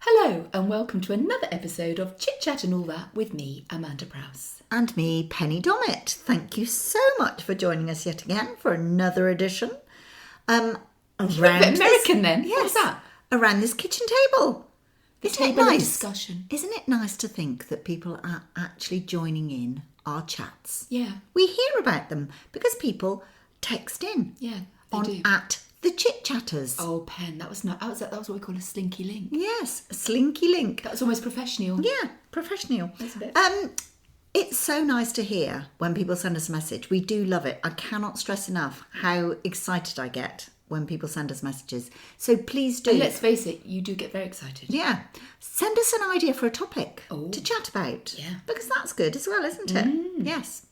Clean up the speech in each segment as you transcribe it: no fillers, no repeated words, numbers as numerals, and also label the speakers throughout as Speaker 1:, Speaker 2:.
Speaker 1: Hello and welcome to another episode of Chit Chat and All That with me, Amanda Prowse.
Speaker 2: And me, Penny Dommett. Thank you so much for joining us yet again for another edition.
Speaker 1: You're a bit American then.
Speaker 2: Yes,
Speaker 1: What's that?
Speaker 2: Around this kitchen table. Isn't it
Speaker 1: Table of
Speaker 2: nice?
Speaker 1: discussion.
Speaker 2: Isn't it nice to think that people are actually joining in our chats?
Speaker 1: Yeah.
Speaker 2: We hear about them because people text in.
Speaker 1: Yeah, they
Speaker 2: on
Speaker 1: do.
Speaker 2: at the Chit Chatters.
Speaker 1: Oh, Pen, that was what we call a slinky link.
Speaker 2: Yes, a slinky link.
Speaker 1: That was almost professional.
Speaker 2: Yeah, professional.
Speaker 1: That's a bit.
Speaker 2: It's so nice to hear when people send us a message. We do love it. I cannot stress enough how excited I get when people send us messages. So please do.
Speaker 1: And let's face it, you do get very excited.
Speaker 2: Yeah. Send us an idea for a topic
Speaker 1: Oh.
Speaker 2: to chat about.
Speaker 1: Yeah.
Speaker 2: Because that's good as well, isn't it? Yes.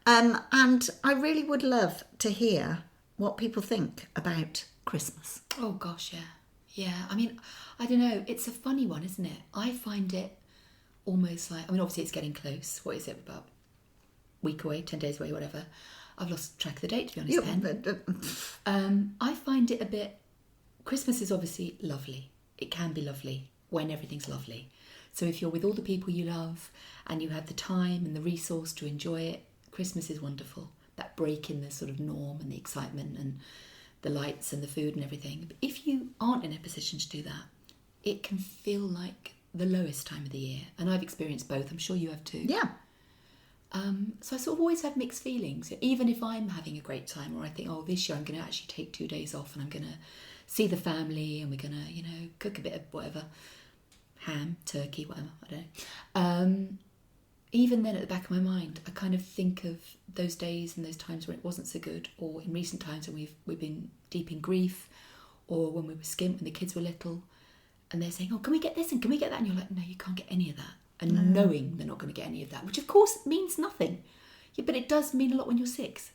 Speaker 2: And I really would love to hear what people think about Christmas.
Speaker 1: Oh gosh, yeah. Yeah. I mean, I don't know. It's a funny one, isn't it? I find it almost like, obviously it's getting close. What is it, about a week away, 10 days away, whatever. I've lost track of the date, to be honest, Pen. I find it a bit... Christmas is obviously lovely. It can be lovely when everything's lovely. So if you're with all the people you love and you have the time and the resource to enjoy it, Christmas is wonderful. That break in the sort of norm and the excitement and the lights and the food and everything. But if you aren't in a position to do that, it can feel like the lowest time of the year. And I've experienced both. I'm sure you have too.
Speaker 2: Yeah.
Speaker 1: So I sort of always have mixed feelings. Even if I'm having a great time, or I think, oh, this year I'm going to actually take 2 days off and I'm going to see the family and we're going to, cook a bit of whatever, ham, turkey, whatever, I don't know. Even then, at the back of my mind, I kind of think of those days and those times when it wasn't so good, or in recent times when we've been deep in grief, or when we were skint when the kids were little, and they're saying, oh, can we get this and can we get that? And you're like, no, you can't get any of that. And knowing they're not going to get any of that, which of course means nothing. Yeah, but it does mean a lot when you're 6.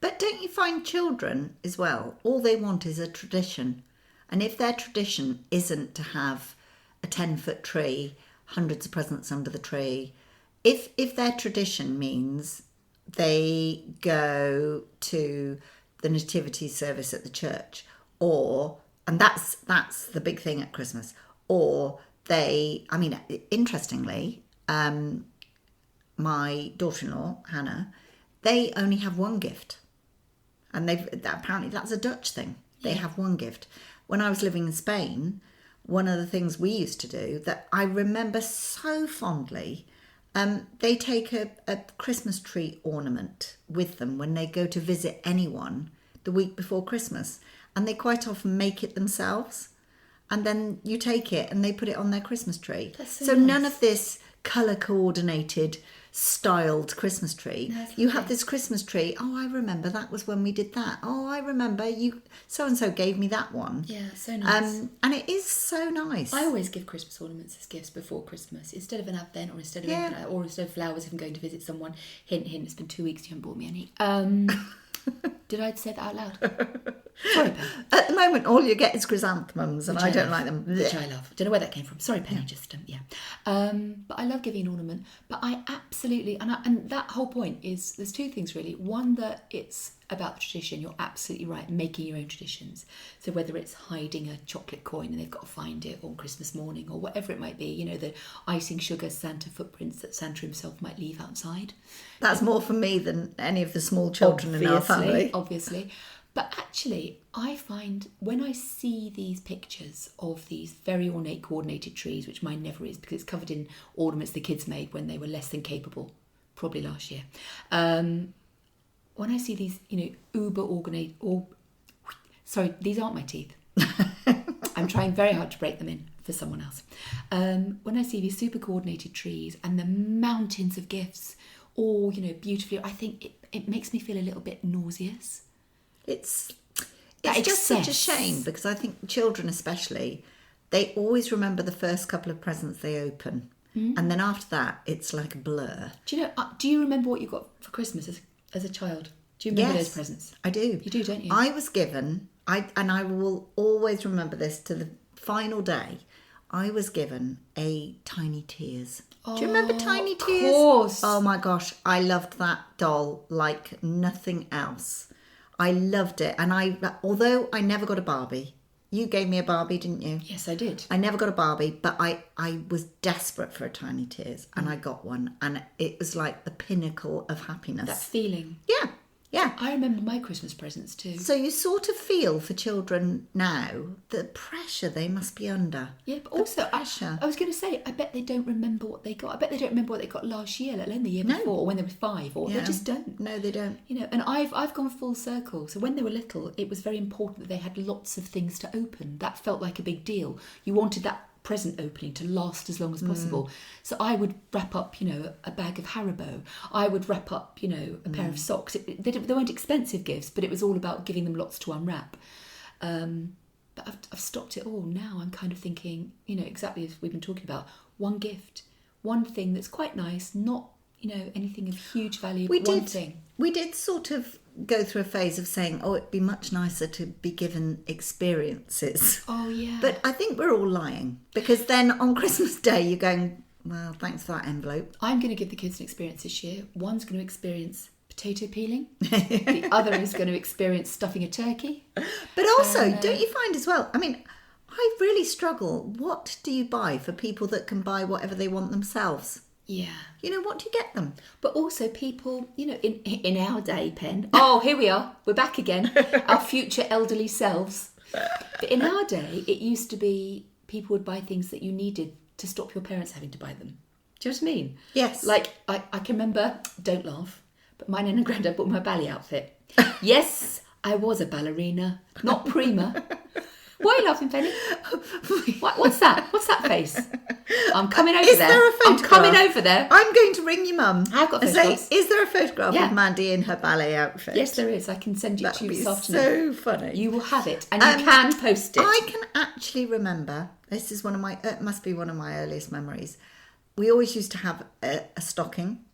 Speaker 2: But don't you find children as well, all they want is a tradition. And if their tradition isn't to have a 10-foot tree, hundreds of presents under the tree, if their tradition means they go to the nativity service at the church, and that's the big thing at Christmas, or interestingly, my daughter-in-law, Hannah, they only have one gift. And apparently that's a Dutch thing. They have one gift. When I was living in Spain, one of the things we used to do that I remember so fondly, they take a Christmas tree ornament with them when they go to visit anyone the week before Christmas. And they quite often make it themselves. And then you take it and they put it on their Christmas tree.
Speaker 1: That's
Speaker 2: so
Speaker 1: nice.
Speaker 2: None of this colour-coordinated, styled Christmas tree.
Speaker 1: No,
Speaker 2: You have this Christmas tree. Oh, I remember that was when we did that. Oh, I remember you so-and-so gave me that one.
Speaker 1: Yeah, so nice.
Speaker 2: And it is so nice.
Speaker 1: I always give Christmas ornaments as gifts before Christmas, instead of an Advent, or instead of anything like that, or instead of flowers if I'm going to visit someone. Hint, hint, it's been 2 weeks, you haven't bought me any. Did I say that out loud? Sorry, Pen.
Speaker 2: At the moment, all you get is chrysanthemums, and I don't like them.
Speaker 1: Which I love. Don't know where that came from. Sorry, Penny, just, yeah. But I love giving an ornament. But I absolutely, and that whole point is, there's 2 things really. One, that it's about the tradition. You're absolutely right, making your own traditions. So whether it's hiding a chocolate coin and they've got to find it on Christmas morning, or whatever it might be, the icing sugar Santa footprints that Santa himself might leave outside.
Speaker 2: That's more for me than any of the small children in our family.
Speaker 1: Obviously. But actually, I find when I see these pictures of these very ornate, coordinated trees, which mine never is because it's covered in ornaments the kids made when they were less than capable, probably last year. When I see these, uber ornate, sorry, these aren't my teeth. I'm trying very hard to break them in for someone else. When I see these super coordinated trees and the mountains of gifts, all, beautifully, I think it makes me feel a little bit nauseous.
Speaker 2: It's just such a shame, because I think children especially, they always remember the first couple of presents they open. And then after that, it's like a blur.
Speaker 1: Do you remember what you got for Christmas as a child? Do you remember those presents?
Speaker 2: I do.
Speaker 1: You do, don't you?
Speaker 2: I was given, and I will always remember this to the final day, I was given a Tiny Tears. Do you remember Tiny Tears?
Speaker 1: Of course.
Speaker 2: Oh my gosh, I loved that doll like nothing else. I loved it. And although I never got a Barbie, You gave me a Barbie, didn't you?
Speaker 1: Yes, I did.
Speaker 2: I never got a Barbie, but I was desperate for a Tiny Tears, and I got one, and it was like the pinnacle of happiness.
Speaker 1: That feeling.
Speaker 2: Yeah, yeah.
Speaker 1: I remember my Christmas presents too.
Speaker 2: So you sort of feel for children now the pressure they must be under.
Speaker 1: Yeah, but also,
Speaker 2: pressure.
Speaker 1: I was going to say, I bet they don't remember what they got. I bet they don't remember what they got last year, let alone the year before, or when they were 5, or they just don't.
Speaker 2: No, they don't.
Speaker 1: You know, and I've gone full circle. So when they were little, it was very important that they had lots of things to open. That felt like a big deal. You wanted that present opening to last as long as possible. So I would wrap up, you know, a bag of Haribo. I would wrap up, you know, a pair of socks. They weren't expensive gifts, but it was all about giving them lots to unwrap. But I've stopped it all. Now I'm kind of thinking, you know, exactly as we've been talking about, one gift, one thing that's quite nice, not, you know, anything of huge value, but one thing.
Speaker 2: We did sort of go through a phase of saying, oh, it'd be much nicer to be given experiences.
Speaker 1: Oh, yeah.
Speaker 2: But I think we're all lying, because then on Christmas Day you're going, well, thanks for that envelope.
Speaker 1: I'm going to give the kids an experience this year. One's going to experience potato peeling. The other is going to experience stuffing a turkey.
Speaker 2: But also, don't you find as well, I mean, I really struggle. What do you buy for people that can buy whatever they want themselves?
Speaker 1: Yeah.
Speaker 2: You know, what do you get them?
Speaker 1: But also people, you know, in our day, Pen. Oh, here we are. We're back again. Our future elderly selves. But in our day, it used to be people would buy things that you needed to stop your parents having to buy them. Do you know what I mean?
Speaker 2: Yes.
Speaker 1: Like, I can remember, don't laugh, but my nan and granddad bought my ballet outfit. Yes, I was a ballerina, not prima. Why are you laughing, Penny? What's that? What's that face? I'm coming over there.
Speaker 2: Is there a photograph?
Speaker 1: I'm coming over there.
Speaker 2: I'm going to ring your mum.
Speaker 1: I've got
Speaker 2: and say,
Speaker 1: photographs.
Speaker 2: is there a photograph of Mandy in her ballet outfit?
Speaker 1: Yes, there is. I can send it to you this
Speaker 2: So
Speaker 1: afternoon.
Speaker 2: funny.
Speaker 1: You will have it, and you can post it.
Speaker 2: I can actually remember, this is one of my, it must be one of my earliest memories. We always used to have a stocking,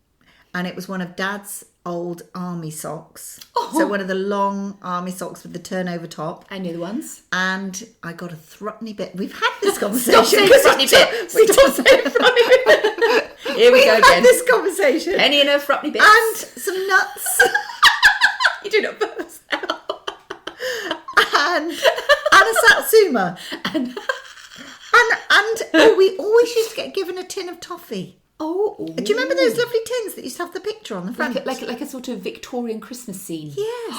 Speaker 2: and it was one of Dad's old army socks. Oh. So one of the long army socks with the turnover top.
Speaker 1: I knew the ones.
Speaker 2: And I got a threepenny bit. We've had this conversation.
Speaker 1: Stop saying threepenny bit. Stop saying threepenny bit. Here we go again.
Speaker 2: We've had this conversation.
Speaker 1: Penny and her threepenny bits.
Speaker 2: And some nuts.
Speaker 1: You do not burst now.
Speaker 2: And a satsuma. And we always used to get given a tin of toffee.
Speaker 1: Oh,
Speaker 2: do you remember those lovely tins that used to have the picture on the front?
Speaker 1: Like a sort of Victorian Christmas scene.
Speaker 2: Yes.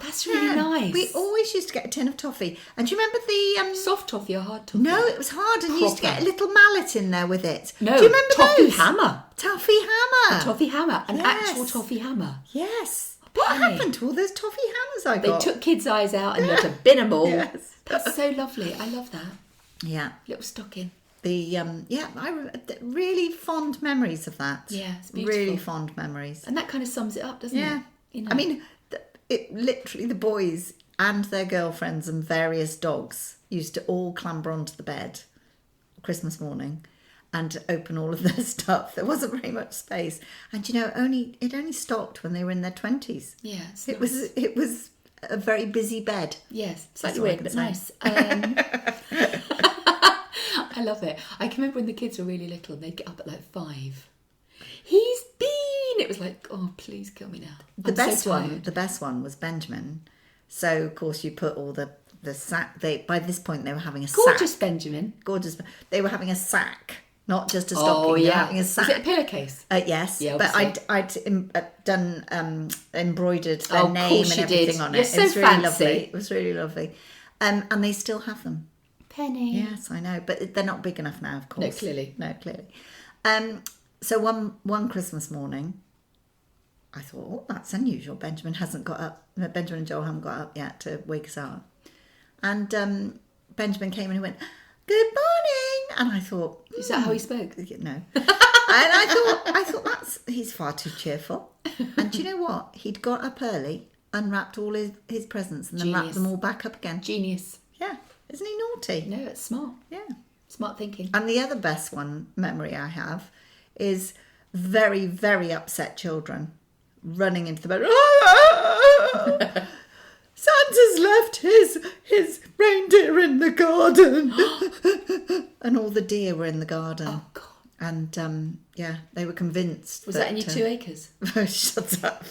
Speaker 1: That's really nice.
Speaker 2: We always used to get a tin of toffee. And do you remember the...
Speaker 1: soft toffee or hard toffee?
Speaker 2: No, it was hard, and you used to get a little mallet in there with it.
Speaker 1: No,
Speaker 2: do you remember
Speaker 1: toffee
Speaker 2: those?
Speaker 1: hammer.
Speaker 2: Toffee hammer.
Speaker 1: A toffee hammer. An actual toffee hammer.
Speaker 2: Yes. What happened to all those toffee hammers I got?
Speaker 1: They took kids' eyes out and you had to bin them all.
Speaker 2: Yes.
Speaker 1: That's so lovely. I love that.
Speaker 2: Yeah.
Speaker 1: Little stocking.
Speaker 2: Really fond memories of that.
Speaker 1: Yeah, it's beautiful.
Speaker 2: Really fond memories.
Speaker 1: And that kind of sums it up, doesn't it? You know?
Speaker 2: I mean, it literally, the boys and their girlfriends and various dogs used to all clamber onto the bed Christmas morning and open all of their stuff. There wasn't very much space. And, you know, it only stopped when they were in their 20s.
Speaker 1: Yeah.
Speaker 2: It was a very busy bed.
Speaker 1: Yes, slightly weird, but nice. I love it. I can remember when the kids were really little and they'd get up at like 5. He's been! It was like, oh, please kill me now.
Speaker 2: The best one was Benjamin. So, of course, you put all the sack. By this point, they were having a sack.
Speaker 1: Gorgeous Benjamin.
Speaker 2: Gorgeous. They were having a sack, not just a stocking.
Speaker 1: Oh, yeah.
Speaker 2: They were having a sack.
Speaker 1: Was it a pillowcase?
Speaker 2: Yes.
Speaker 1: Yeah,
Speaker 2: but I'd done embroidered their name and everything on it.
Speaker 1: You're so
Speaker 2: it was really
Speaker 1: fancy.
Speaker 2: lovely. It was really lovely. And they still have them.
Speaker 1: Penny.
Speaker 2: Yes, I know, but they're not big enough now, of course.
Speaker 1: No, clearly.
Speaker 2: So one Christmas morning, I thought, oh, that's unusual. Benjamin and Joel haven't got up yet to wake us up. And Benjamin came and he went, "Good morning." And I thought,
Speaker 1: is that how he spoke?
Speaker 2: No. And I thought he's far too cheerful. And do you know what? He'd got up early, unwrapped all his presents, and then wrapped them all back up again.
Speaker 1: Genius.
Speaker 2: Yeah. Isn't he naughty?
Speaker 1: No, it's smart.
Speaker 2: Yeah.
Speaker 1: Smart thinking.
Speaker 2: And the other best memory I have is very, very upset children running into the bed. Santa's left his reindeer in the garden. And all the deer were in the garden.
Speaker 1: Oh, God.
Speaker 2: And they were convinced.
Speaker 1: Was that in your 2 acres?
Speaker 2: Shut up.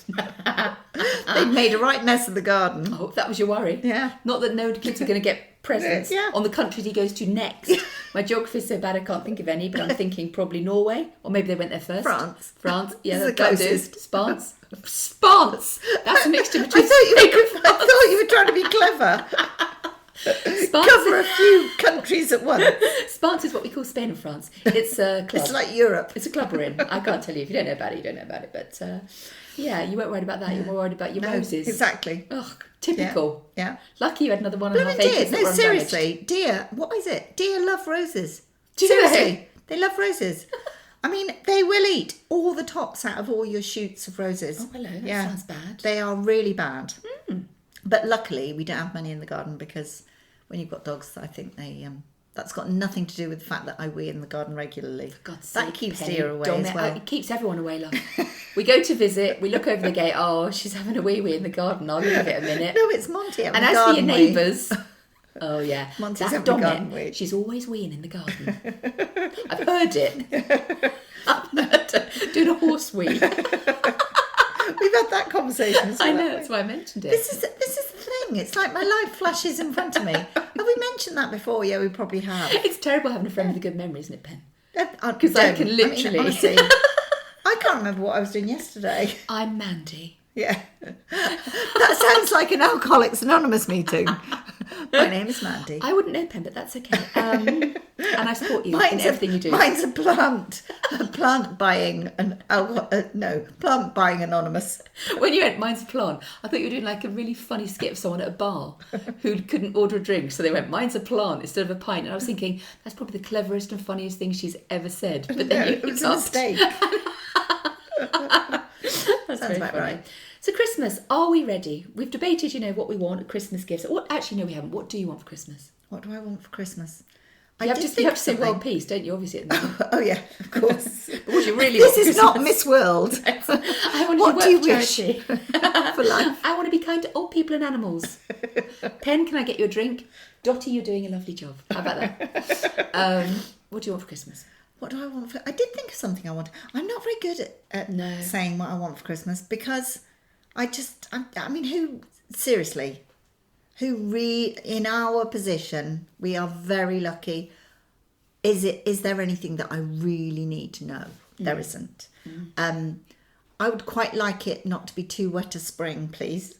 Speaker 2: They made a right mess of the garden.
Speaker 1: Oh, that was your worry.
Speaker 2: Yeah.
Speaker 1: Not that no kids are going to get presents
Speaker 2: Yeah.
Speaker 1: on the countries he goes to next. My geography's so bad I can't think of any, but I'm thinking probably Norway, or maybe they went there first. France. Yeah,
Speaker 2: This is the
Speaker 1: that'll do.
Speaker 2: closest.
Speaker 1: Spance. That's a mixture between.
Speaker 2: I thought you were trying to be clever.
Speaker 1: Spance.
Speaker 2: Cover a few countries at once.
Speaker 1: Spance is what we call Spain and France. It's a club.
Speaker 2: It's like Europe.
Speaker 1: It's a club we're in. I can't tell you. If you don't know about it, you don't know about it. But yeah, you weren't worried about that. You were worried about your roses.
Speaker 2: Exactly.
Speaker 1: Ugh, typical.
Speaker 2: Yeah.
Speaker 1: Lucky you had another 1.5 acres.
Speaker 2: Dear.
Speaker 1: that
Speaker 2: No,
Speaker 1: were
Speaker 2: seriously. Deer, what is it? Deer love roses.
Speaker 1: Do
Speaker 2: Seriously. They love roses. I mean, they will eat all the tops out of all your shoots of roses.
Speaker 1: Oh, hello. That sounds bad.
Speaker 2: They are really bad. But luckily, we don't have many in the garden because when you've got dogs, I think they... that's got nothing to do with the fact that I wee in the garden regularly.
Speaker 1: For God's
Speaker 2: that
Speaker 1: sake,
Speaker 2: keeps
Speaker 1: Penny
Speaker 2: deer away
Speaker 1: Dommett.
Speaker 2: as well.
Speaker 1: It keeps everyone away, love. We go to visit, we look over the gate, oh, she's having a wee-wee in the garden. I'll leave it a minute.
Speaker 2: No, it's Monty having
Speaker 1: And
Speaker 2: a
Speaker 1: as for your
Speaker 2: garden wee.
Speaker 1: neighbours... Oh, yeah.
Speaker 2: Monty's
Speaker 1: That
Speaker 2: having a garden
Speaker 1: Dommett,
Speaker 2: wee.
Speaker 1: she's always weeing in the garden. I've heard it. I've heard her doing a horse wee.
Speaker 2: We've had that conversation as well.
Speaker 1: I know,
Speaker 2: haven't
Speaker 1: that's
Speaker 2: we?
Speaker 1: why I mentioned it.
Speaker 2: This is the thing. It's like my life flashes in front of me. Have we mentioned that before? Yeah, we probably have.
Speaker 1: It's terrible having a friend with a good memory, isn't it, Pen?
Speaker 2: Because
Speaker 1: I can literally-
Speaker 2: honestly, I can't remember what I was doing yesterday.
Speaker 1: I'm Mandy.
Speaker 2: Yeah. That sounds like an Alcoholics Anonymous meeting. My name is Mandy.
Speaker 1: I wouldn't know, Pen, but that's okay. And I support you in everything you do.
Speaker 2: Mine's a plant buying plant buying anonymous.
Speaker 1: When you went, mine's a plant, I thought you were doing like a really funny skit of someone at a bar who couldn't order a drink, so they went, mine's a plant instead of a pint. And I was thinking, that's probably the cleverest and funniest thing she's ever said. But then
Speaker 2: It was a mistake.
Speaker 1: That's
Speaker 2: Sounds
Speaker 1: very
Speaker 2: about
Speaker 1: funny.
Speaker 2: right.
Speaker 1: So Christmas, are we ready? We've debated, what we want, Christmas gifts. What? Actually, no, we haven't. What do you want for Christmas?
Speaker 2: What do I want for Christmas?
Speaker 1: You have to say
Speaker 2: something.
Speaker 1: world peace, don't you? Obviously, at the moment.
Speaker 2: Oh yeah, of course.
Speaker 1: But what do you really
Speaker 2: This
Speaker 1: want for
Speaker 2: is not
Speaker 1: Christmas?
Speaker 2: Miss World.
Speaker 1: I want
Speaker 2: What
Speaker 1: to
Speaker 2: do you
Speaker 1: work for
Speaker 2: wish
Speaker 1: charity.
Speaker 2: for life?
Speaker 1: I want to be kind to old people and animals. Pen, can I get you a drink? Dottie, you're doing a lovely job. How about that? What do you want for Christmas?
Speaker 2: What do I want for... I did think of something I want. I'm not very good at
Speaker 1: No.
Speaker 2: saying what I want for Christmas because in our position, we are very lucky. Is there anything that I really need to know? There isn't. I would quite like it not to be too wet a spring, please.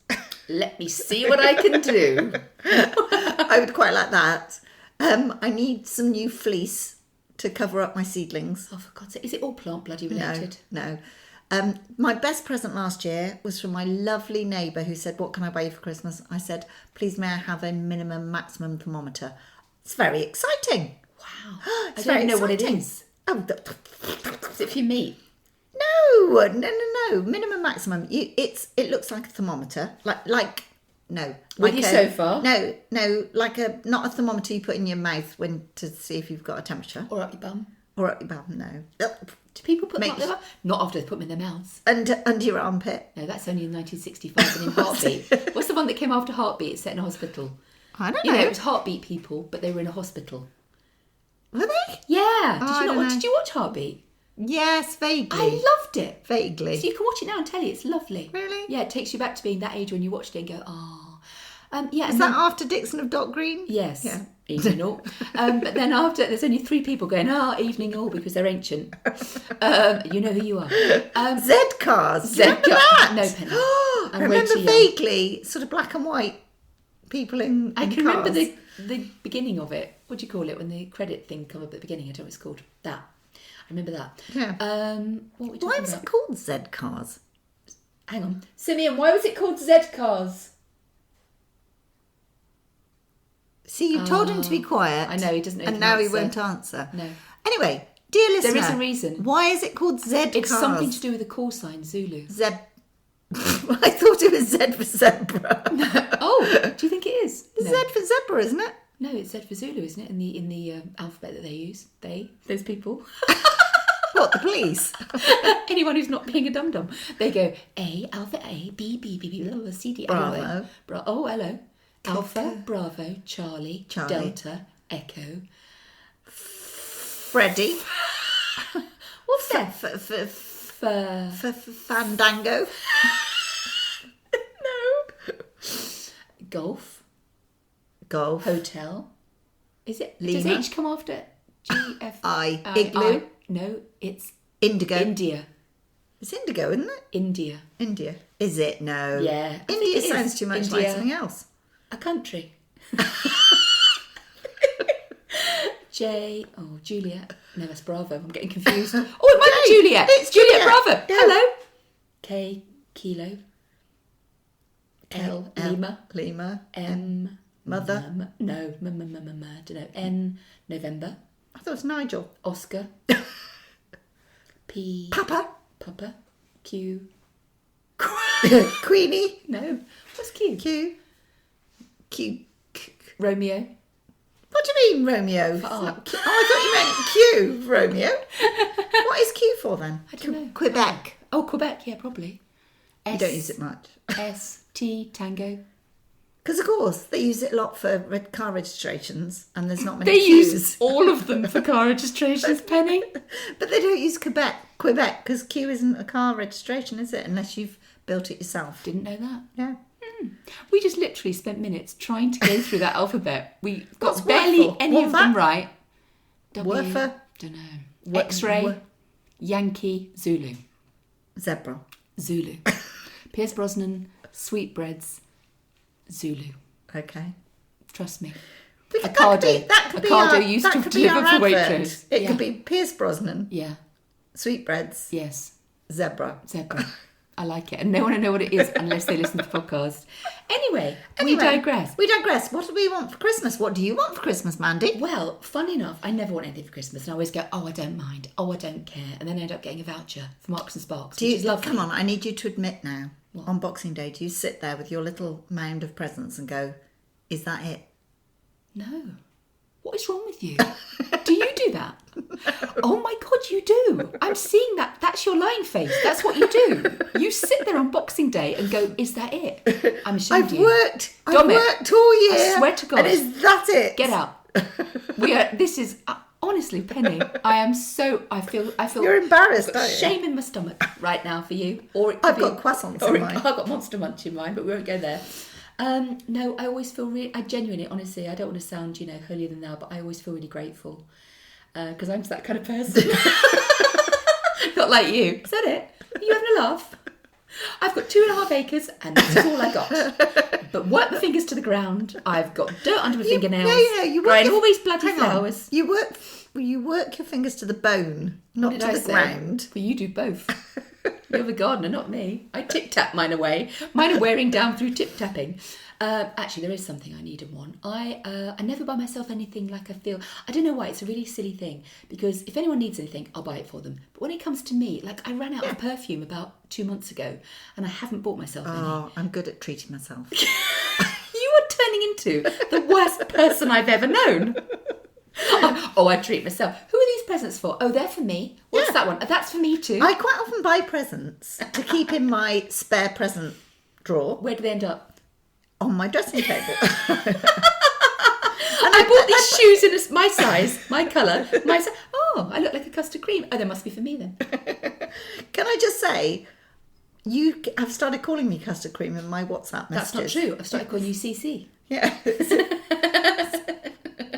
Speaker 1: Let me see what I can do.
Speaker 2: I would quite like that. I need some new fleece to cover up my seedlings.
Speaker 1: Oh, for God's sake. Is it all plant bloody related?
Speaker 2: No. My best present last year was from my lovely neighbour who said, what can I buy you for Christmas? I said, please may I have a minimum maximum thermometer? It's very exciting.
Speaker 1: Wow.
Speaker 2: It's
Speaker 1: I don't
Speaker 2: very
Speaker 1: even know what it
Speaker 2: exciting.
Speaker 1: is.
Speaker 2: Oh,
Speaker 1: Is it for your meat?
Speaker 2: No. Minimum maximum. It looks like a thermometer.
Speaker 1: With your sofa?
Speaker 2: No, not a thermometer you put in your mouth to see if you've got a temperature.
Speaker 1: Or up your bum?
Speaker 2: Or up your bum, no.
Speaker 1: Do people put them up their bum? Not after they put them in their mouths.
Speaker 2: Under your armpit.
Speaker 1: No, that's only in 1965 and in Heartbeat. What's the one that came after Heartbeat? It's set in a hospital.
Speaker 2: I don't know.
Speaker 1: It was Heartbeat people, but they were in a hospital.
Speaker 2: Were they?
Speaker 1: Yeah.
Speaker 2: I
Speaker 1: Did you watch Heartbeat?
Speaker 2: Yes, vaguely.
Speaker 1: I loved it.
Speaker 2: Vaguely.
Speaker 1: So you can watch it now and tell you it's lovely.
Speaker 2: Really?
Speaker 1: Yeah, it takes you back to being that age when you watched it and go, oh. Yeah.
Speaker 2: Is that after Dixon of Dock Green?
Speaker 1: Yes.
Speaker 2: Yeah.
Speaker 1: Evening all. But then after, there's only 3 people going, evening all, because they're ancient. You know who you are.
Speaker 2: Z-Cars. Do you remember that?
Speaker 1: No, Penny.
Speaker 2: I
Speaker 1: I'm way
Speaker 2: remember
Speaker 1: too young.
Speaker 2: vaguely sort of black and white people in
Speaker 1: I can
Speaker 2: cars.
Speaker 1: remember the beginning of it. What do you call it when the credit thing come up at the beginning? I don't know what it's called. That. I remember that.
Speaker 2: Yeah.
Speaker 1: What were we talking
Speaker 2: Why was
Speaker 1: about?
Speaker 2: it called Z-Cars?
Speaker 1: Hang on. Simeon, why was it called Z-Cars?
Speaker 2: See, you told him to be quiet.
Speaker 1: I know, he doesn't know.
Speaker 2: And now he won't answer.
Speaker 1: No.
Speaker 2: Anyway, dear listener.
Speaker 1: There is a reason.
Speaker 2: Why is it called Z-Cars?
Speaker 1: It's something to do with the call sign, Zulu.
Speaker 2: Z... I thought it was Z for zebra.
Speaker 1: Oh, do you think it is? No.
Speaker 2: Z for zebra, isn't it?
Speaker 1: No, it's Z for Zulu, isn't it? In the alphabet that they use. Those people.
Speaker 2: What, the police?
Speaker 1: Anyone who's not being a dum-dum. They go A, alpha A, B, B, B, B, blah, blah, C, D,
Speaker 2: Bravo.
Speaker 1: Oh, hello. Alpha, Bravo, Charlie,
Speaker 2: Charlie.
Speaker 1: Delta, Echo.
Speaker 2: Freddie.
Speaker 1: What's that?
Speaker 2: Fandango.
Speaker 1: No. Golf. Hotel. Is it?
Speaker 2: Lima.
Speaker 1: Does H come after
Speaker 2: I. Igloo.
Speaker 1: No, it's
Speaker 2: Indigo.
Speaker 1: India.
Speaker 2: It's indigo, isn't it?
Speaker 1: India.
Speaker 2: Is it? No.
Speaker 1: Yeah.
Speaker 2: India sounds too much
Speaker 1: India.
Speaker 2: like something else.
Speaker 1: A country. Juliet. No, that's Bravo. I'm getting confused. Oh, it might be Juliet.
Speaker 2: It's
Speaker 1: Juliet
Speaker 2: Juliet.
Speaker 1: Bravo.
Speaker 2: Yeah.
Speaker 1: Hello. K, kilo. L, Lima. M,
Speaker 2: Mother.
Speaker 1: No, don't know. N, November.
Speaker 2: I thought it was Nigel.
Speaker 1: Oscar. P,
Speaker 2: Papa.
Speaker 1: Q.
Speaker 2: Queenie.
Speaker 1: No. What's Q?
Speaker 2: Q.
Speaker 1: Romeo.
Speaker 2: What do you mean, Romeo?
Speaker 1: Oh.
Speaker 2: I thought you meant Q, Romeo. What is Q for then?
Speaker 1: I don't know.
Speaker 2: Quebec.
Speaker 1: Oh, Quebec. Yeah, probably.
Speaker 2: You don't use it much.
Speaker 1: S, T, Tango.
Speaker 2: Because, of course, they use it a lot for car registrations and there's not many
Speaker 1: They
Speaker 2: Qs.
Speaker 1: use all of them for car registrations, Penny.
Speaker 2: But they don't use Quebec, because Q isn't a car registration, is it? Unless you've built it yourself.
Speaker 1: Didn't know that.
Speaker 2: Yeah.
Speaker 1: We just literally spent minutes trying to go through that alphabet. We got
Speaker 2: What's
Speaker 1: barely
Speaker 2: Wurfel?
Speaker 1: any
Speaker 2: What's
Speaker 1: of them
Speaker 2: that?
Speaker 1: right.
Speaker 2: Wurfer?
Speaker 1: Don't know. X-ray. Yankee. Zulu.
Speaker 2: Zebra.
Speaker 1: Zulu. Pierce Brosnan. Sweetbreads. Zulu.
Speaker 2: Okay.
Speaker 1: Trust me.
Speaker 2: Ocado. That could be
Speaker 1: Ocado used to deliver for
Speaker 2: advert.
Speaker 1: Waitrose.
Speaker 2: It could be Pierce Brosnan.
Speaker 1: Yeah.
Speaker 2: Sweetbreads.
Speaker 1: Yes.
Speaker 2: Zebra.
Speaker 1: I like it. And no one will know what it is unless they listen to the podcast. Anyway, we digress.
Speaker 2: What do we want for Christmas? What do you want for Christmas, Mandy?
Speaker 1: Well, funny enough, I never want anything for Christmas. And I always go, oh, I don't mind. Oh, I don't care. And then I end up getting a voucher for Marks and Sparks, which is lovely.
Speaker 2: Come on, I need you to admit now. What? On Boxing Day, do you sit there with your little mound of presents and go, is that it?
Speaker 1: No. What is wrong with you? Do you do that? Oh my God, you do. I'm seeing that. That's your lying face. That's what you do. You sit there on Boxing Day and go, is that it? I'm ashamed of you.
Speaker 2: I've worked all year.
Speaker 1: I swear to God.
Speaker 2: And is that it?
Speaker 1: Get out. This is, honestly, Penny, I feel
Speaker 2: You're embarrassed,
Speaker 1: I've got
Speaker 2: aren't you?
Speaker 1: shame in my stomach right now for you. Or it
Speaker 2: I've got croissants in mine.
Speaker 1: I've got Monster Munch in mine, but we won't go there. No, I always feel I genuinely, honestly, I don't want to sound, holier than thou, but I always feel really grateful because I'm just that kind of person. Not like you. Is that it? Are you having a laugh? I've got 2.5 acres and that's all I got. But work my fingers to the ground. I've got dirt under my fingernails.
Speaker 2: You
Speaker 1: growing all these bloody flowers.
Speaker 2: You work your fingers to the bone, not to the ground.
Speaker 1: Well, you do both. You're the gardener, not me. I tip-tap mine away. Mine are wearing down through tip-tapping. Actually, there is something I need and want. I never buy myself anything like I feel... I don't know why, it's a really silly thing. Because if anyone needs anything, I'll buy it for them. But when it comes to me, like I ran out of perfume about 2 months ago and I haven't bought myself any.
Speaker 2: Oh, I'm good at treating myself.
Speaker 1: You are turning into the worst person I've ever known. I treat myself. Who are these presents for? Oh, they're for me. What's that one? That's for me too.
Speaker 2: I quite often buy presents to keep in my spare present drawer.
Speaker 1: Where do they end up?
Speaker 2: On my dressing table.
Speaker 1: I bought these shoes in my size, my colour, my size. Oh, I look like a custard cream. Oh, they must be for me then.
Speaker 2: Can I just say, you have started calling me custard cream in my WhatsApp messages.
Speaker 1: That's not true. I've started calling you CC.
Speaker 2: Yeah.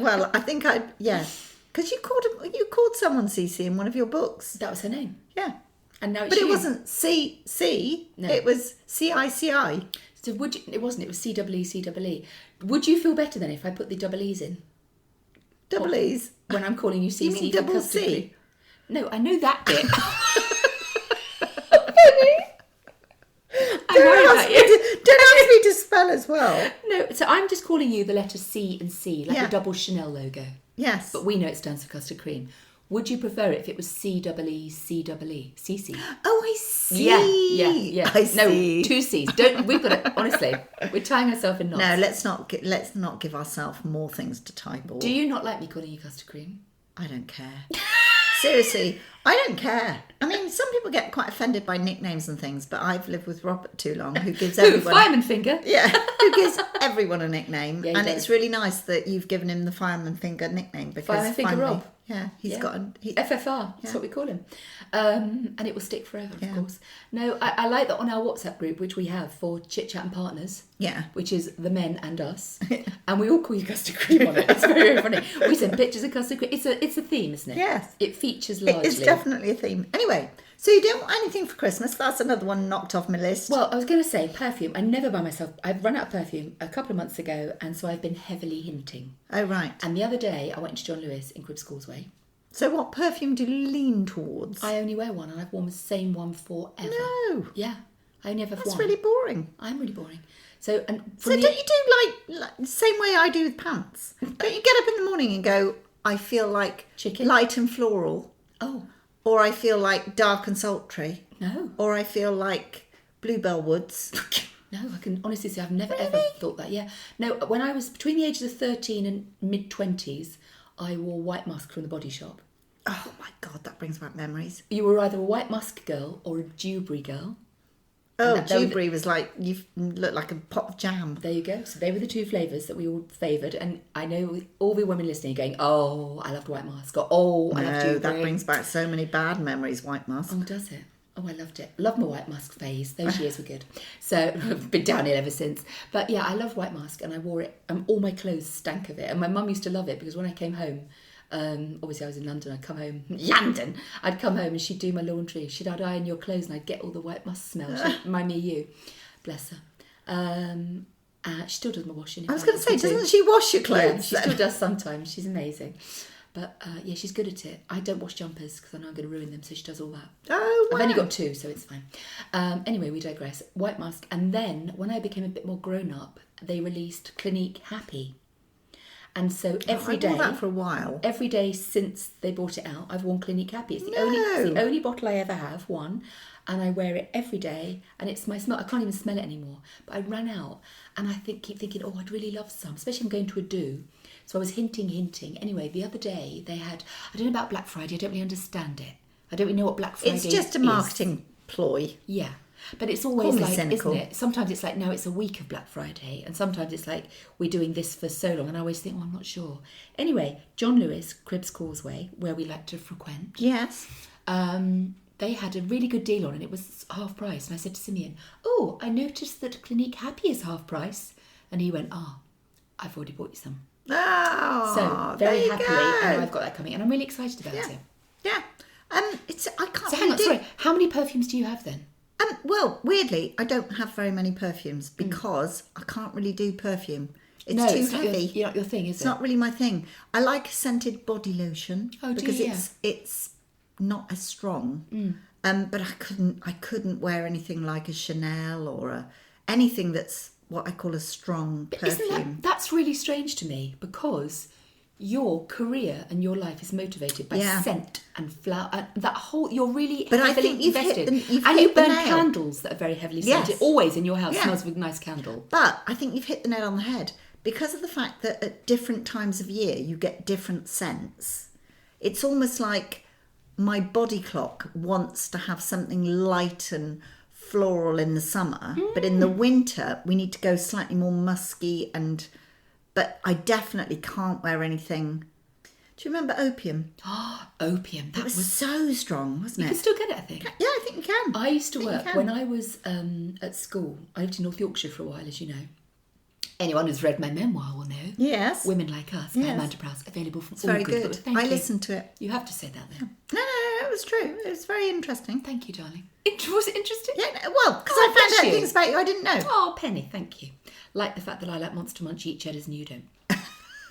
Speaker 2: Well, I think because you called someone CC in one of your books.
Speaker 1: That was her name.
Speaker 2: Yeah.
Speaker 1: And now it's
Speaker 2: But
Speaker 1: you.
Speaker 2: it wasn't CC.
Speaker 1: No.
Speaker 2: It was CICI.
Speaker 1: So it wasn't. It was CEE. Would you feel better then if I put the double E's in?
Speaker 2: Double E's?
Speaker 1: When I'm calling you CC.
Speaker 2: You mean
Speaker 1: for
Speaker 2: double
Speaker 1: custard
Speaker 2: C?
Speaker 1: cream? No, I know that bit.
Speaker 2: Don't ask me to spell as well.
Speaker 1: No, so I'm just calling you the letters C and C, like the double Chanel logo.
Speaker 2: Yes.
Speaker 1: But we know it stands for custard cream. Would you prefer it if it was CEE, CC?
Speaker 2: Oh, I see.
Speaker 1: Yeah.
Speaker 2: I see.
Speaker 1: No, 2 C's. We've got to, honestly, we're tying ourselves in knots.
Speaker 2: No, let's not give ourselves more things to type.
Speaker 1: Do you not like me calling you custard cream?
Speaker 2: I don't care. Seriously, I don't care. I mean, some people get quite offended by nicknames and things, but I've lived with Robert too long, who gives everyone...
Speaker 1: Fireman Finger?
Speaker 2: Yeah, who gives everyone a nickname.
Speaker 1: Yeah,
Speaker 2: and it's really nice that you've given him the Fireman Finger nickname. Because
Speaker 1: Fireman Finger Rob?
Speaker 2: Yeah, he's got
Speaker 1: FFR, that's what we call him. And it will stick forever, of course. No, I like that on our WhatsApp group, which we have for Chit Chat and Partners.
Speaker 2: Yeah.
Speaker 1: Which is the men and us. And we all call you custard cream on it. It's very, very funny. We send pictures of custard cream. It's a theme, isn't it?
Speaker 2: Yes.
Speaker 1: It features largely.
Speaker 2: It's definitely a theme. Anyway, so you don't want anything for Christmas. That's another one knocked off my list.
Speaker 1: Well, I was going to say perfume. I never buy myself. I've run out of perfume a couple of months ago, and so I've been heavily hinting.
Speaker 2: Oh, right.
Speaker 1: And the other day, I went to John Lewis in Cribs Causeway.
Speaker 2: So what perfume do you lean towards?
Speaker 1: I only wear one, and I've worn the same one forever.
Speaker 2: No.
Speaker 1: Yeah. I only ever have
Speaker 2: That's
Speaker 1: one.
Speaker 2: really boring.
Speaker 1: I'm really boring. So, and
Speaker 2: So don't you do like the same way I do with pants? Don't you get up in the morning and go, I feel like
Speaker 1: Chicken?
Speaker 2: light and floral,
Speaker 1: Oh,
Speaker 2: or I feel like dark and sultry,
Speaker 1: no.
Speaker 2: or I feel like bluebell woods?
Speaker 1: No, I can honestly say I've never ever thought that. Yeah. No, when I was between the ages of 13 and mid-20s, I wore White Musk from the Body Shop.
Speaker 2: Oh my God, that brings back memories.
Speaker 1: You were either a White Musk girl or a Dewberry girl.
Speaker 2: Oh, Dewberry was like, you look like a pot of jam.
Speaker 1: There you go. So they were the two flavours that we all favoured. And I know all the women listening are going, oh, I loved White Musk. Or, oh, I loved Dewberry.
Speaker 2: That brings back so many bad memories, White Musk.
Speaker 1: Oh, does it? Oh, I loved it. Love my White Musk phase. Those years were good. So I've been downhill ever since. But yeah, I love White Musk and I wore it. All my clothes stank of it. And my mum used to love it because when I came home, obviously I was in London, I'd come home, London, I'd come home and she'd do my laundry. I'd iron your clothes and I'd get all the White Musk smell. She'd remind me of you. Bless her. She still does my washing.
Speaker 2: I was going to say, doesn't she wash your clothes?
Speaker 1: Yeah, she still does sometimes. She's amazing. But yeah, she's good at it. I don't wash jumpers because I know I'm going to ruin them, so she does all that.
Speaker 2: Oh, wow.
Speaker 1: I've only got 2, so it's fine. Anyway, we digress. White Musk. And then, when I became a bit more grown up, they released Clinique Happy. And so every day...
Speaker 2: I wore that for a while.
Speaker 1: Every day since they brought it out, I've worn Clinique Happy. It's the only bottle I ever have, one. And I wear it every day. And it's my smell. I can't even smell it anymore. But I ran out. And I keep thinking, oh, I'd really love some. Especially if I'm going to a do. So I was hinting. Anyway, the other day they had... I don't know about Black Friday. I don't really understand it. I don't really know what Black Friday is.
Speaker 2: It's just a marketing ploy.
Speaker 1: Yeah. But it's always like,
Speaker 2: cynical.
Speaker 1: Isn't it? Sometimes it's like, no, it's a week of Black Friday. And sometimes it's like, we're doing this for so long. And I always think, oh, I'm not sure. Anyway, John Lewis, Cribs Causeway, where we like to frequent.
Speaker 2: Yes.
Speaker 1: They had a really good deal on and it was half price. And I said to Simeon, oh, I noticed that Clinique Happy is half price. And he went, I've already bought you some.
Speaker 2: Oh,
Speaker 1: so very happily,
Speaker 2: go.
Speaker 1: and I've got that coming. And I'm really excited about it.
Speaker 2: Yeah. I can't
Speaker 1: So hang on, sorry. How many perfumes do you have then?
Speaker 2: Well, weirdly, I don't have very many perfumes because I can't really do perfume. It's too heavy.
Speaker 1: Not your thing, is it?
Speaker 2: It's not really my thing. I like a scented body lotion because it's not as strong. But I couldn't wear anything like a Chanel or anything that's what I call a strong perfume.
Speaker 1: That's really strange to me because your career and your life is motivated by scent and flower. That whole you're really heavily invested, and you burn candles that are very heavily scented.
Speaker 2: Yes.
Speaker 1: Always in your house smells of a nice candle.
Speaker 2: But I think you've hit the nail on the head because of the fact that at different times of year you get different scents. It's almost like my body clock wants to have something light and floral in the summer, but in the winter we need to go slightly more musky but I definitely can't wear anything. Do you remember Opium?
Speaker 1: Opium.
Speaker 2: That was so strong, wasn't it?
Speaker 1: You can still get it, I think.
Speaker 2: Yeah, I think you can.
Speaker 1: I used to work when I was at school. I lived in North Yorkshire for a while, as you know. Anyone who's read my memoir will know.
Speaker 2: Yes.
Speaker 1: Women Like Us by Amanda Prowse, available from all
Speaker 2: very
Speaker 1: good.
Speaker 2: good.
Speaker 1: Thank
Speaker 2: I
Speaker 1: you.
Speaker 2: listened to it.
Speaker 1: You have to say that then.
Speaker 2: No, it was true. It was very interesting.
Speaker 1: Thank you, darling. Was it interesting?
Speaker 2: Yeah, well, because I found out things about you I didn't know.
Speaker 1: Oh, Penny, thank you. Like the fact that I like Monster Munch, eat cheddars and you don't.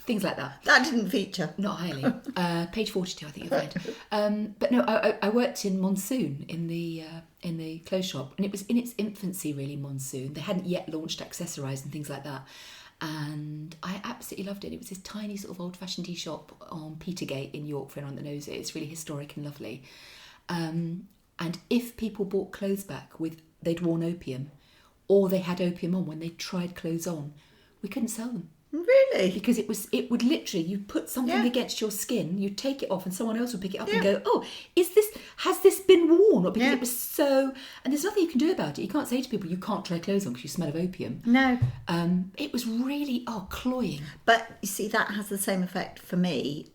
Speaker 1: Things like that.
Speaker 2: That didn't feature.
Speaker 1: Not highly. Page 42, I think you'll find. But no, I worked in Monsoon in the clothes shop, and it was in its infancy, really, Monsoon. They hadn't yet launched Accessorise and things like that. And I absolutely loved it. It was this tiny sort of old-fashioned shop on Petergate in York, for anyone that knows it. It's really historic and lovely. And if people bought clothes back they'd worn opium, or they had opium on when they tried clothes on, we couldn't sell them.
Speaker 2: Really?
Speaker 1: Because it would literally, you put something against your skin, you take it off and someone else would pick it up and go, oh, has this been worn? Or because it was so, and there's nothing you can do about it. You can't say to people, you can't try clothes on because you smell of opium.
Speaker 2: No.
Speaker 1: It was really, cloying.
Speaker 2: But you see, that has the same effect for me.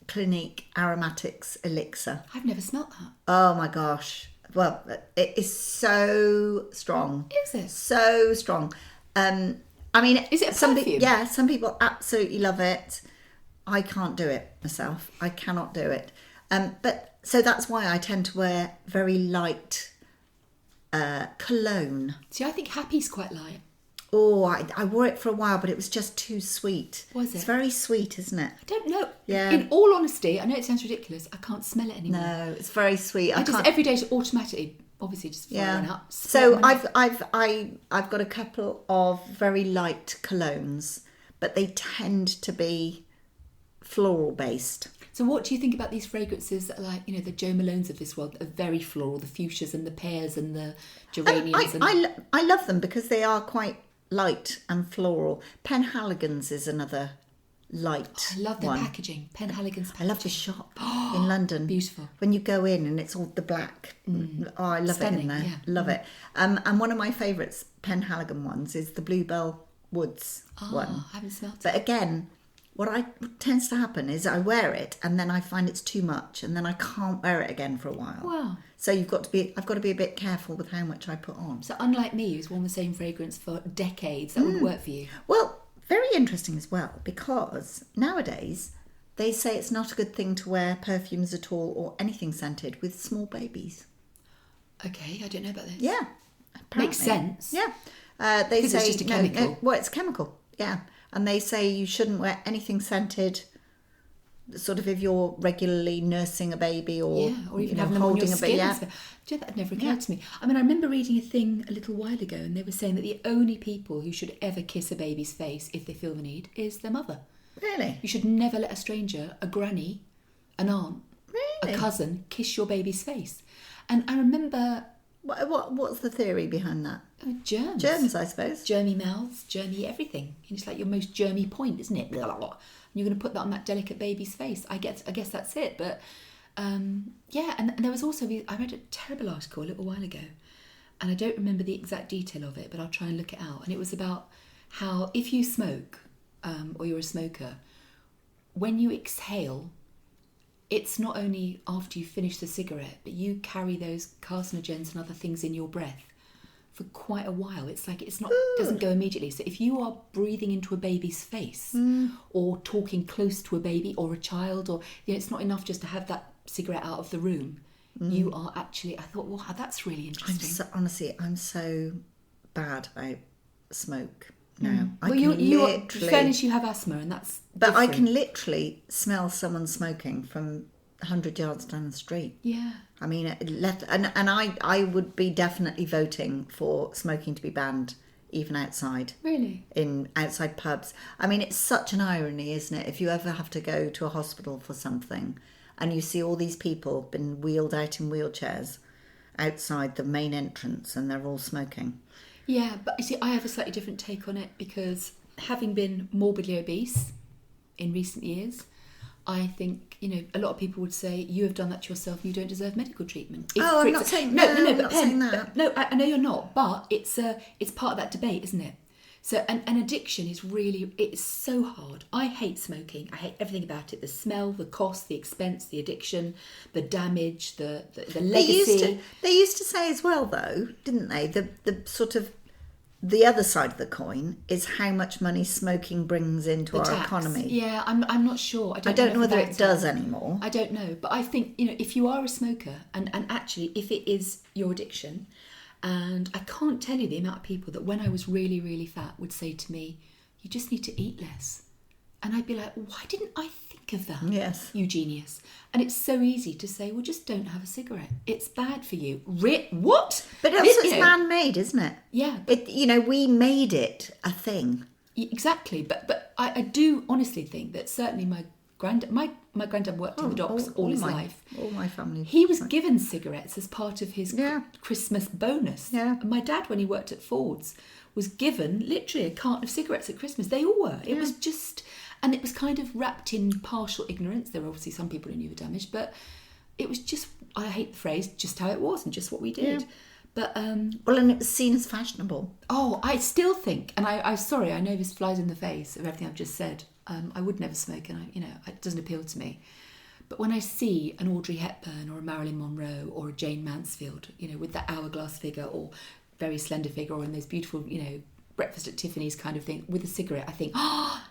Speaker 2: Clinique Aromatics Elixir.
Speaker 1: I've never smelt that.
Speaker 2: Oh my gosh. Well, it is so strong.
Speaker 1: Is it?
Speaker 2: So strong. I mean,
Speaker 1: is it a perfume?
Speaker 2: Yeah, some people absolutely love it. I can't do it myself. I cannot do it. But so that's why I tend to wear very light cologne.
Speaker 1: See, I think Happy's quite light.
Speaker 2: Oh, I wore it for a while, but it was just too sweet.
Speaker 1: Was it?
Speaker 2: It's very sweet, isn't it?
Speaker 1: I don't know.
Speaker 2: Yeah.
Speaker 1: In all honesty, I know it sounds ridiculous. I can't smell it anymore.
Speaker 2: No, it's very sweet.
Speaker 1: I just every day just automatically, obviously, just flying up.
Speaker 2: So I've got a couple of very light colognes, but they tend to be floral based.
Speaker 1: So what do you think about these fragrances that are like, the Jo Malones of this world, that are very floral, the fuchsias and the pears and the geraniums?
Speaker 2: I love them because they are quite light and floral. Penhaligon's is another light
Speaker 1: I love their
Speaker 2: one.
Speaker 1: packaging. Penhaligon's packaging.
Speaker 2: I love the shop in London.
Speaker 1: Beautiful.
Speaker 2: When you go in and it's all the black. Oh, I love it in there.
Speaker 1: Yeah.
Speaker 2: Love it. And one of my favourites Penhaligon ones is the Bluebell Woods one.
Speaker 1: I haven't smelled it.
Speaker 2: But again, what tends to happen is I wear it and then I find it's too much and then I can't wear it again for a while.
Speaker 1: Wow.
Speaker 2: So I've got to be a bit careful with how much I put on.
Speaker 1: So unlike me, who's worn the same fragrance for decades, that wouldn't work for you.
Speaker 2: Well, very interesting as well, because nowadays they say it's not a good thing to wear perfumes at all or anything scented with small babies.
Speaker 1: Okay, I don't know about this.
Speaker 2: Yeah. Apparently.
Speaker 1: Makes sense.
Speaker 2: Yeah. They say
Speaker 1: it's just a chemical.
Speaker 2: It's chemical. Yeah. And they say you shouldn't wear anything scented, sort of if you're regularly nursing a baby or
Speaker 1: even having them on your
Speaker 2: holding a baby.
Speaker 1: skin.
Speaker 2: Yeah.
Speaker 1: Do you know, that never occurred to me. I mean, I remember reading a thing a little while ago, and they were saying that the only people who should ever kiss a baby's face, if they feel the need, is their mother.
Speaker 2: Really?
Speaker 1: You should never let a stranger, a granny, an aunt,
Speaker 2: Really?
Speaker 1: a cousin, kiss your baby's face. And I remember...
Speaker 2: What's the theory behind that?
Speaker 1: Germs.
Speaker 2: Germs, I suppose.
Speaker 1: Germy mouths, germy everything. It's like your most germy point, isn't it? Blah, blah, blah. And you're going to put that on that delicate baby's face. I guess that's it. But and there was also, I read a terrible article a little while ago, and I don't remember the exact detail of it, but I'll try and look it out. And it was about how if you smoke, or you're a smoker, when you exhale, it's not only after you finish the cigarette, but you carry those carcinogens and other things in your breath for quite a while. It's like it doesn't go immediately. So if you are breathing into a baby's face or talking close to a baby or a child, or it's not enough just to have that cigarette out of the room. You are actually. I thought, wow, that's really interesting.
Speaker 2: I'm so bad about smoke now.
Speaker 1: Well, in fairness, you have asthma, and that's.
Speaker 2: But
Speaker 1: different.
Speaker 2: I can literally smell someone smoking from 100 yards down the street.
Speaker 1: Yeah.
Speaker 2: I mean, I would be definitely voting for smoking to be banned, even outside.
Speaker 1: Really?
Speaker 2: In outside pubs. I mean, it's such an irony, isn't it? If you ever have to go to a hospital for something, and you see all these people been wheeled out in wheelchairs outside the main entrance, and they're all smoking.
Speaker 1: Yeah, but you see, I have a slightly different take on it because having been morbidly obese in recent years, I think, a lot of people would say, you have done that to yourself, you don't deserve medical treatment.
Speaker 2: I'm not saying that.
Speaker 1: No, I know you're not, but it's part of that debate, isn't it? So an addiction is really, it's so hard. I hate smoking. I hate everything about it. The smell, the cost, the expense, the addiction, the damage, the legacy.
Speaker 2: They used to say as well, though, didn't they? The sort of the other side of the coin is how much money smoking brings into our economy.
Speaker 1: Yeah, I'm not sure. I
Speaker 2: don't know whether it does anymore.
Speaker 1: I don't know. But I think, if you are a smoker, and actually if it is your addiction, and I can't tell you the amount of people that when I was really, really fat would say to me, you just need to eat less. And I'd be like, why didn't I think of that?
Speaker 2: Yes.
Speaker 1: You genius. And it's so easy to say, well, just don't have a cigarette. It's bad for you. What?
Speaker 2: But also it's man-made, isn't it?
Speaker 1: Yeah.
Speaker 2: We made it a thing.
Speaker 1: Exactly. But I do honestly think that certainly my granddad worked in the docks all his life.
Speaker 2: All my family.
Speaker 1: He was given cigarettes as part of his Christmas bonus.
Speaker 2: Yeah.
Speaker 1: And my dad, when he worked at Ford's, was given literally a carton of cigarettes at Christmas. They all were. It was just... And it was kind of wrapped in partial ignorance. There were obviously some people who knew the damage, but it was just, I hate the phrase, just how it was and just what we did.
Speaker 2: Yeah.
Speaker 1: But
Speaker 2: and it was seen as fashionable.
Speaker 1: Oh, I still think, and I'm sorry, I know this flies in the face of everything I've just said. I would never smoke, and it doesn't appeal to me. But when I see an Audrey Hepburn or a Marilyn Monroe or a Jane Mansfield, with that hourglass figure or very slender figure, or in those beautiful, breakfast at Tiffany's kind of thing with a cigarette, I think,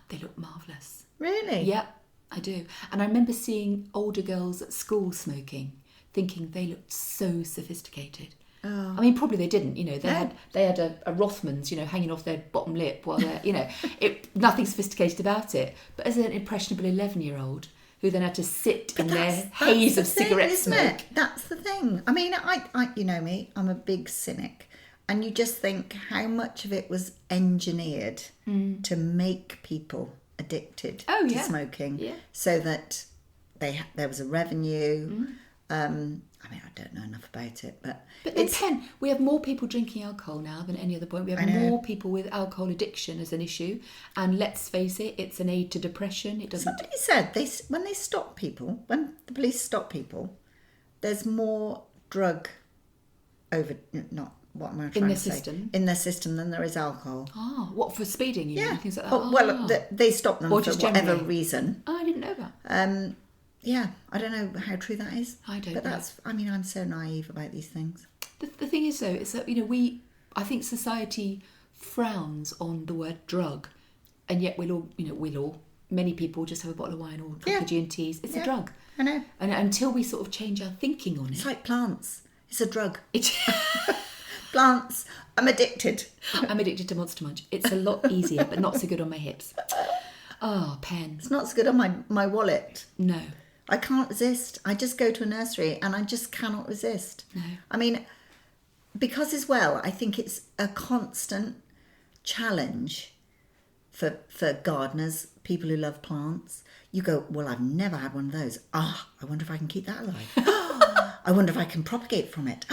Speaker 1: they look marvellous.
Speaker 2: Really?
Speaker 1: Yeah, I do. And I remember seeing older girls at school smoking, thinking they looked so sophisticated.
Speaker 2: Oh.
Speaker 1: I mean, probably they didn't. They had a Rothmans, hanging off their bottom lip while they're, nothing sophisticated about it. But as an impressionable 11-year-old who then had to sit in their haze of cigarette smoke.
Speaker 2: That's the thing. I mean, I you know me, I'm a big cynic. And you just think how much of it was engineered to make people addicted to smoking, so that there was a revenue. I mean, I don't know enough about it, but
Speaker 1: then, Pen, we have more people drinking alcohol now than any other point. We have more people with alcohol addiction as an issue, and let's face it, it's an aid to depression. It doesn't.
Speaker 2: Somebody said when the police stop people, there's more drug not. What am I trying to say? In their system than there is alcohol.
Speaker 1: Oh, what, for speeding? You mean? Things like that?
Speaker 2: Oh, well, they stop them for whatever reason.
Speaker 1: Oh, I didn't know that.
Speaker 2: Yeah, I don't know how true that is.
Speaker 1: I don't know.
Speaker 2: But I'm so naive about these things.
Speaker 1: The thing is, though, is that, I think society frowns on the word drug, and yet many people just have a bottle of wine or a cup of G&Ts. It's a drug.
Speaker 2: I know.
Speaker 1: And until we sort of change our thinking on it.
Speaker 2: It's like plants. It's a drug. Plants. I'm addicted.
Speaker 1: I'm addicted to Monster Munch. It's a lot easier, but not so good on my hips. Oh, Pen.
Speaker 2: It's not so good on my wallet.
Speaker 1: No.
Speaker 2: I can't resist. I just go to a nursery and I just cannot resist.
Speaker 1: No.
Speaker 2: I mean, because as well, I think it's a constant challenge for gardeners, people who love plants. You go, well, I've never had one of those. I wonder if I can keep that alive. I wonder if I can propagate from it.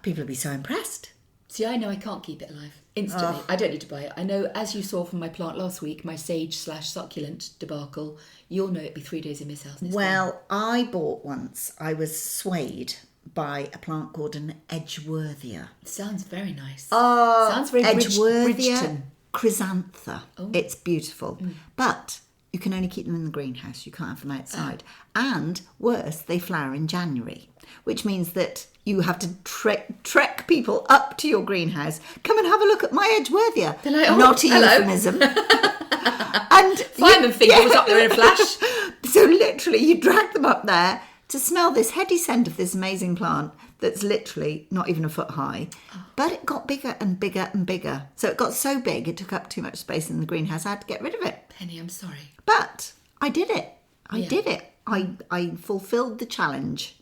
Speaker 2: People will be so impressed.
Speaker 1: See, I know I can't keep it alive instantly. I don't need to buy it. I know, as you saw from my plant last week, my sage/succulent debacle, you'll know it'd be 3 days in Miss House.
Speaker 2: Well, I bought once, I was swayed by a plant called an Edgeworthia.
Speaker 1: Sounds very nice.
Speaker 2: Oh,
Speaker 1: sounds very
Speaker 2: Edgeworthia Chrysantha.
Speaker 1: Oh.
Speaker 2: It's beautiful. But you can only keep them in the greenhouse. You can't have them outside. And worse, they flower in January, which means that you have to trek people up to your greenhouse. Come and have a look at my Edgeworthia. Not a euphemism. And
Speaker 1: Fireman finger was up there in a flash.
Speaker 2: So literally, you drag them up there to smell this heady scent of this amazing plant that's literally not even a foot high. But it got bigger and bigger and bigger. So it got so big, it took up too much space in the greenhouse. I had to get rid of it.
Speaker 1: Penny, I'm sorry.
Speaker 2: But I did it. I did it. I fulfilled the challenge.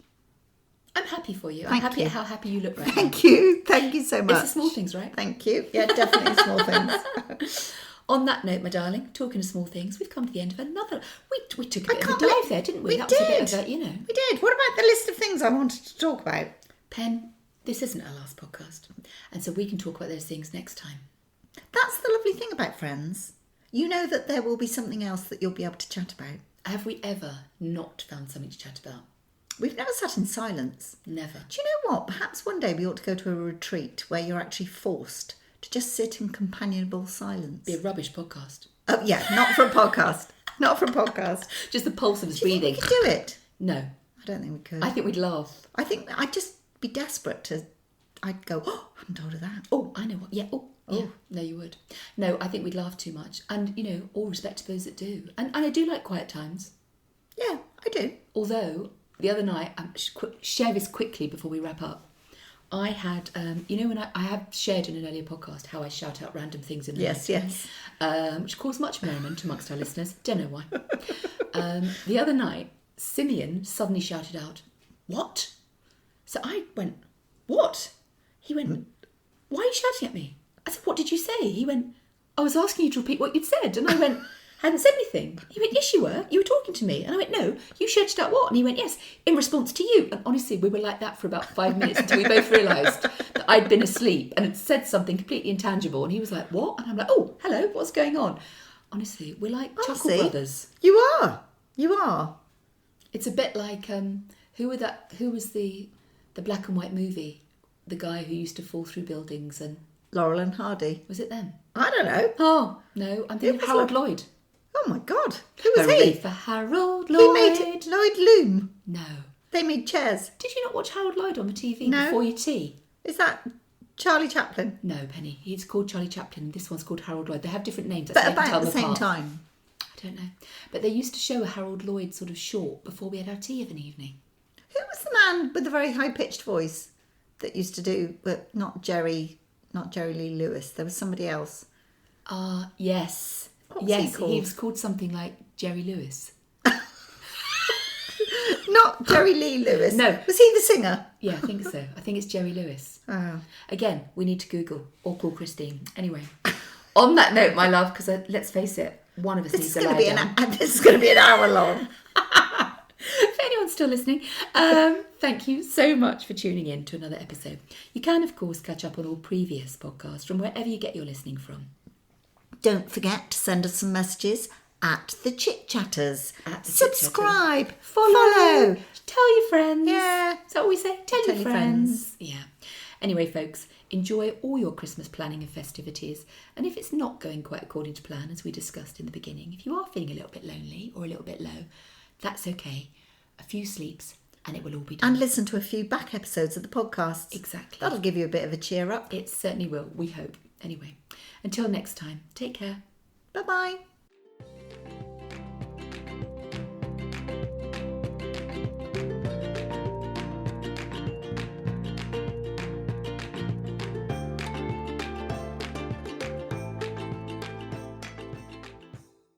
Speaker 1: I'm happy for you. I'm happy at how happy you look right now.
Speaker 2: Thank you. Thank you so much.
Speaker 1: It's the small things, right?
Speaker 2: Thank you. Yeah, definitely small things.
Speaker 1: On that note, my darling, talking of small things, we've come to the end of another. We took a bit of a
Speaker 2: believe
Speaker 1: dive there, didn't we?
Speaker 2: We
Speaker 1: That
Speaker 2: did.
Speaker 1: was a bit of a,
Speaker 2: We did. What about the list of things I wanted to talk about?
Speaker 1: Pen, this isn't our last podcast, and so we can talk about those things next time.
Speaker 2: That's the lovely thing about Friends. You know that there will be something else that you'll be able to chat about.
Speaker 1: Have we ever not found something to chat about?
Speaker 2: We've never sat in silence.
Speaker 1: Never.
Speaker 2: Do you know what? Perhaps one day we ought to go to a retreat where you're actually forced to just sit in companionable silence.
Speaker 1: Be a rubbish podcast.
Speaker 2: Oh, yeah, not for a podcast. Not for a podcast.
Speaker 1: Just the pulse of us
Speaker 2: Do you
Speaker 1: breathing.
Speaker 2: think we could do it?
Speaker 1: No.
Speaker 2: I don't think we could.
Speaker 1: I think we'd laugh.
Speaker 2: I think I'd just be desperate to... I'd go, I haven't told her that.
Speaker 1: Oh, I know what. Yeah. Oh, yeah. No, you would. No, I think we'd laugh too much. And, all respect to those that do. And I do like quiet times.
Speaker 2: Yeah, I do.
Speaker 1: Although, the other night, share this quickly before we wrap up. I had, when I have shared in an earlier podcast how I shout out random things in the
Speaker 2: Yes, yes.
Speaker 1: Which caused much merriment amongst our listeners. Don't know why. The other night, Simeon suddenly shouted out, "What?" So I went, "What?" He went, "Why are you shouting at me?" I said, "What did you say?" He went, "I was asking you to repeat what you'd said." And I went, "Hadn't said anything." He went, "Yes, you were. You were talking to me." And I went, "No, you shouted out what?" And he went, "Yes, in response to you." And honestly, we were like that for about 5 minutes until we both realised that I'd been asleep and had said something completely intangible. And he was like, "What?" And I'm like, "Oh, hello, what's going on?" Honestly, we're like Chuckle Brothers.
Speaker 2: You are. You are.
Speaker 1: It's a bit like, who was the black and white movie? The guy who used to fall through buildings and...
Speaker 2: Laurel and Hardy.
Speaker 1: Was it them?
Speaker 2: I don't know.
Speaker 1: Oh, no, I'm thinking Harold Lloyd.
Speaker 2: Oh my God. Who was
Speaker 1: Hooray
Speaker 2: he?
Speaker 1: for Harold
Speaker 2: He
Speaker 1: Lloyd.
Speaker 2: made Lloyd Loom.
Speaker 1: No.
Speaker 2: They made chairs.
Speaker 1: Did you not watch Harold Lloyd on the TV
Speaker 2: No.
Speaker 1: before your tea?
Speaker 2: Is that Charlie Chaplin?
Speaker 1: No, Penny. He's called Charlie Chaplin. This one's called Harold Lloyd. They have different names.
Speaker 2: But
Speaker 1: That's why I can
Speaker 2: about
Speaker 1: tell
Speaker 2: the
Speaker 1: them
Speaker 2: same
Speaker 1: apart.
Speaker 2: time.
Speaker 1: I don't know. But they used to show a Harold Lloyd sort of short before we had our tea of an evening.
Speaker 2: Who was the man with the very high-pitched voice that used to do, but not Jerry Lee Lewis? There was somebody else.
Speaker 1: Yes.
Speaker 2: What was
Speaker 1: yes,
Speaker 2: he called?
Speaker 1: he was called something like Jerry Lewis.
Speaker 2: Not Jerry Lee Lewis.
Speaker 1: No.
Speaker 2: Was he the singer?
Speaker 1: Yeah, I think so. I think it's Jerry Lewis.
Speaker 2: Oh.
Speaker 1: Again, we need to Google or call Christine. Anyway, on that note, my love, because let's face it, one of us needs to lie down.
Speaker 2: This is going to be an hour long.
Speaker 1: If anyone's still listening, thank you so much for tuning in to another episode. You can, of course, catch up on all previous podcasts from wherever you get your listening from.
Speaker 2: Don't forget to send us some messages at the Chit Chatters.
Speaker 1: At the
Speaker 2: Subscribe.
Speaker 1: Chit Chatters. Follow. Tell your friends.
Speaker 2: Yeah.
Speaker 1: Is that what we say? Tell your friends. Yeah. Anyway, folks, enjoy all your Christmas planning and festivities. And if it's not going quite according to plan, as we discussed in the beginning, if you are feeling a little bit lonely or a little bit low, that's okay. A few sleeps and it will all be done.
Speaker 2: And listen to a few back episodes of the podcast.
Speaker 1: Exactly.
Speaker 2: That'll give you a bit of a cheer up.
Speaker 1: It certainly will, we hope. Anyway, until next time, take care.
Speaker 2: Bye-bye.